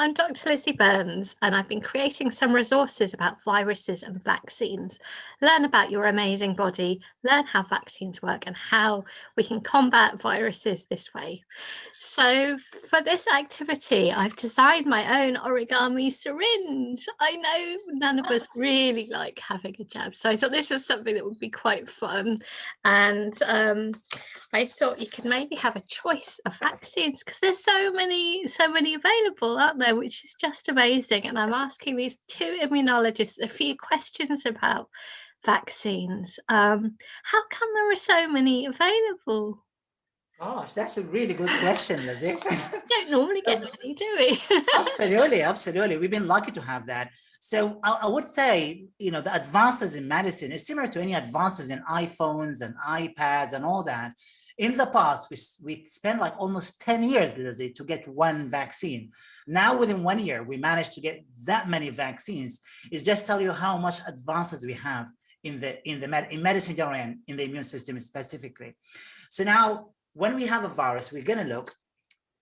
I'm Dr. Lizzie Burns, and I've been creating some resources about viruses and vaccines. Learn about your amazing body, learn how vaccines work, and how we can combat viruses this way. So, for this activity, I've designed my own origami syringe. I know none of us really like having a jab, so I thought this was something that would be quite fun. And I thought you could maybe have a choice of vaccines because there's so many available, aren't there? Which is just amazing. And I'm asking these two immunologists a few questions about vaccines. How come there are so many available? Gosh, that's a really good question, Lizzie. Don't normally get many, do we? Absolutely, absolutely. We've been lucky to have that. So I would say, the advances in medicine is similar to any advances in iPhones and iPads and all that. In the past, we spent like almost 10 years, Lizzie, to get one vaccine. Now, within 1 year, we managed to get that many vaccines. It's just tell you how much advances we have in medicine generally and in the immune system specifically. So now, when we have a virus, we're going to look,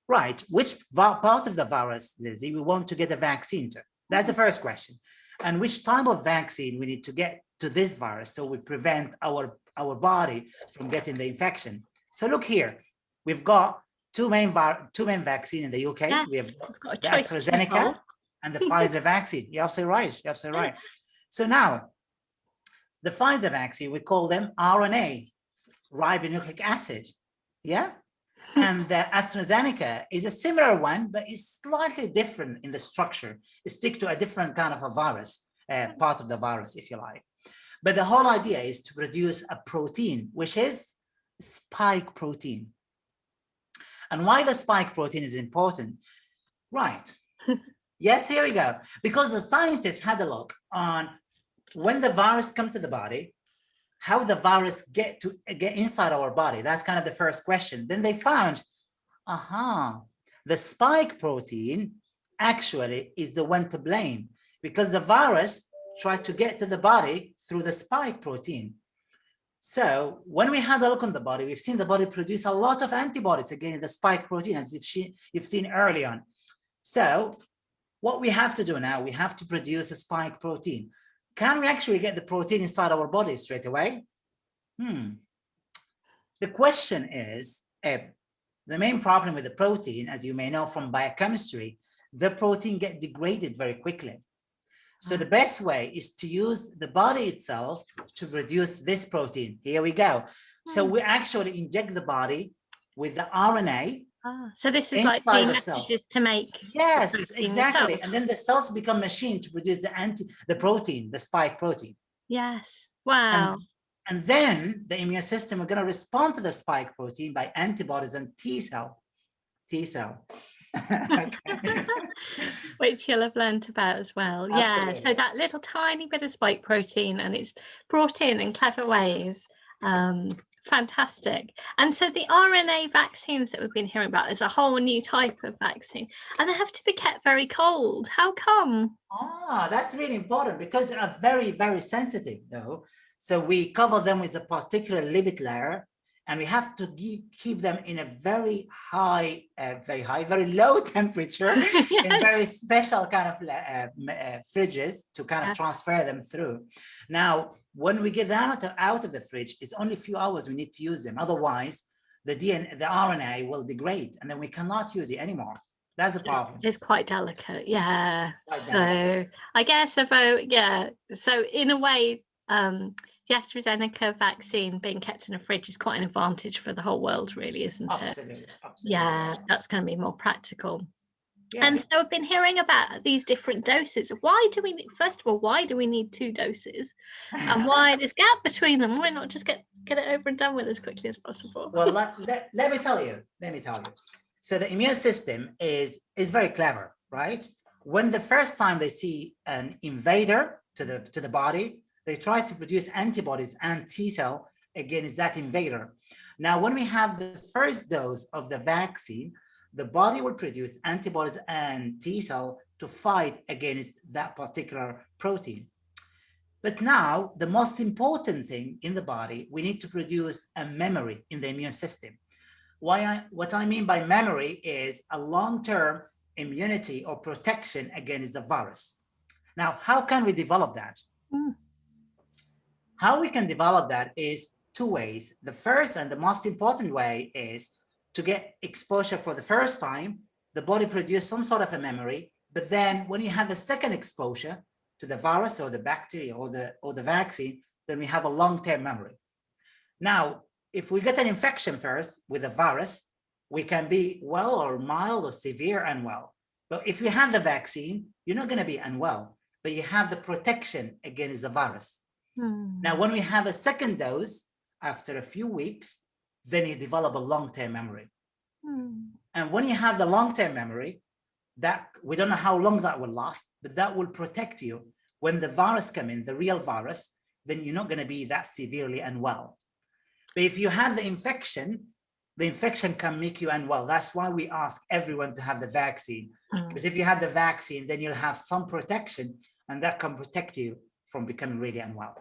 right, which part of the virus, Lizzie, we want to get a vaccine to. That's the first question. And which type of vaccine we need to get to this virus so we prevent our body from getting the infection. So look here, we've got two main vaccines in the UK. Yes, we have the AstraZeneca and the Pfizer vaccine. You're absolutely right. You're absolutely right. So now, the Pfizer vaccine, we call them RNA, ribonucleic acid. Yeah. And the AstraZeneca is a similar one, but it's slightly different in the structure. It sticks to a different kind of a virus, part of the virus, if you like. But the whole idea is to produce a protein, which is spike protein. And why the spike protein is important? Right. Yes, here we go. Because the scientists had a look on when the virus comes to the body, how the virus get inside our body. That's kind of the first question. Then they found, the spike protein actually is the one to blame because the virus tried to get to the body through the spike protein. So when we had a look on the body, we've seen the body produce a lot of antibodies against the spike protein, as you've seen early on. So what we have to do now, we have to produce a spike protein. Can we actually get the protein inside our body straight away? The question is, the main problem with the protein, as you may know from biochemistry, the protein gets degraded very quickly. So the best way is to use the body itself to produce this protein. Here we go. So we actually inject the body with the RNA. So this is like the messages to make. Yes, exactly. Itself. And then the cells become machine to produce the protein, the spike protein. Yes. Wow. And then the immune system are going to respond to the spike protein by antibodies and T cell. Which you'll have learned about as well. Absolutely. Yeah, so that little tiny bit of spike protein, and it's brought in clever ways. Fantastic. And so the RNA vaccines that we've been hearing about is a whole new type of vaccine, and they have to be kept very cold. How come? That's really important because they are very, very sensitive though. So we cover them with a particular lipid layer, and we have to keep them in a very low temperature yes. in very special kind of fridges to kind of transfer them through. Now, when we get them out of the fridge, it's only a few hours we need to use them. Otherwise, the RNA will degrade, and then we cannot use it anymore. That's the problem. It's quite delicate, yeah. I guess so in a way, the AstraZeneca vaccine being kept in a fridge is quite an advantage for the whole world, really, isn't it? Absolutely. Yeah, that's going to be more practical. Yeah. And so I've been hearing about these different doses. First of all, why do we need 2 doses? And why this gap between them? Why not just get it over and done with as quickly as possible? Well, let me tell you. So the immune system is very clever, right? When the first time they see an invader to the body, they try to produce antibodies and T cell against that invader. Now, when we have the first dose of the vaccine, the body will produce antibodies and T cell to fight against that particular protein. But now, the most important thing in the body, we need to produce a memory in the immune system. What I mean by memory is a long-term immunity or protection against the virus. Now, how can we develop that? How we can develop that is two ways. The first and the most important way is to get exposure for the first time. The body produces some sort of a memory, but then when you have a second exposure to the virus or the bacteria or the vaccine, then we have a long-term memory. Now, if we get an infection first with a virus, we can be well or mild or severe unwell. But if you have the vaccine, you're not going to be unwell, but you have the protection against the virus. Now, when we have a second dose after a few weeks, then you develop a long-term memory. And when you have the long-term memory, that we don't know how long that will last, but that will protect you. When the virus comes in, the real virus, then you're not going to be that severely unwell. But if you have the infection can make you unwell. That's why we ask everyone to have the vaccine. Because if you have the vaccine, then you'll have some protection, and that can protect you from becoming really unwell.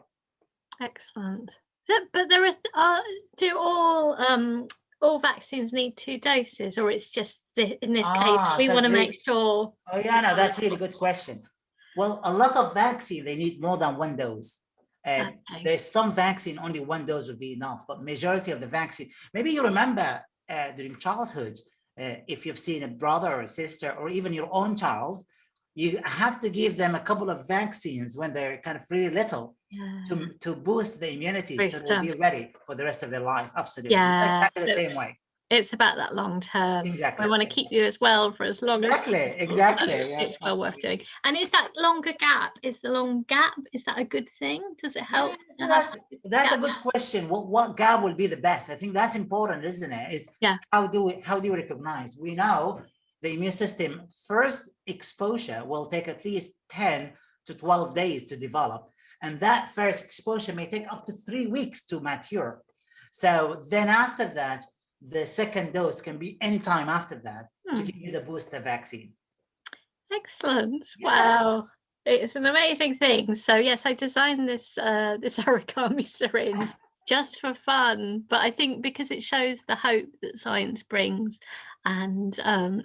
Excellent. But there is, do all vaccines need 2 doses, or it's just in this case we want to make sure? Oh yeah, no, that's a really good question. Well, a lot of vaccine, they need more than 1 dose. There's some vaccine, only 1 dose would be enough, but majority of the vaccine, maybe you remember during childhood, if you've seen a brother or a sister, or even your own child, you have to give them a couple of vaccines when they're kind of really little to boost the immunity so they'll be ready for the rest of their life. Absolutely. Yeah. Exactly the same way. It's about that long term. Exactly. We want to keep you as well for as long as exactly. Yeah, it's well worth doing. And is that longer gap? Is the long gap? Is that a good thing? Does it help? Yeah, so that's a good question. What gap will be the best? I think that's important, isn't it? Is how do you recognize? We know the immune system first exposure will take at least 10 to 12 days to develop. And that first exposure may take up to 3 weeks to mature. So then after that, the second dose can be any time after that to give you the booster vaccine. Excellent. Wow. It's an amazing thing. So yes, I designed this this origami syringe just for fun, but I think because it shows the hope that science brings. And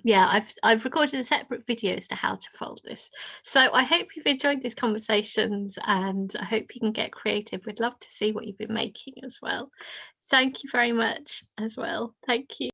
yeah, I've recorded a separate video as to how to fold this. So I hope you've enjoyed these conversations, and I hope you can get creative. We'd love to see what you've been making as well. Thank you very much as well. Thank you.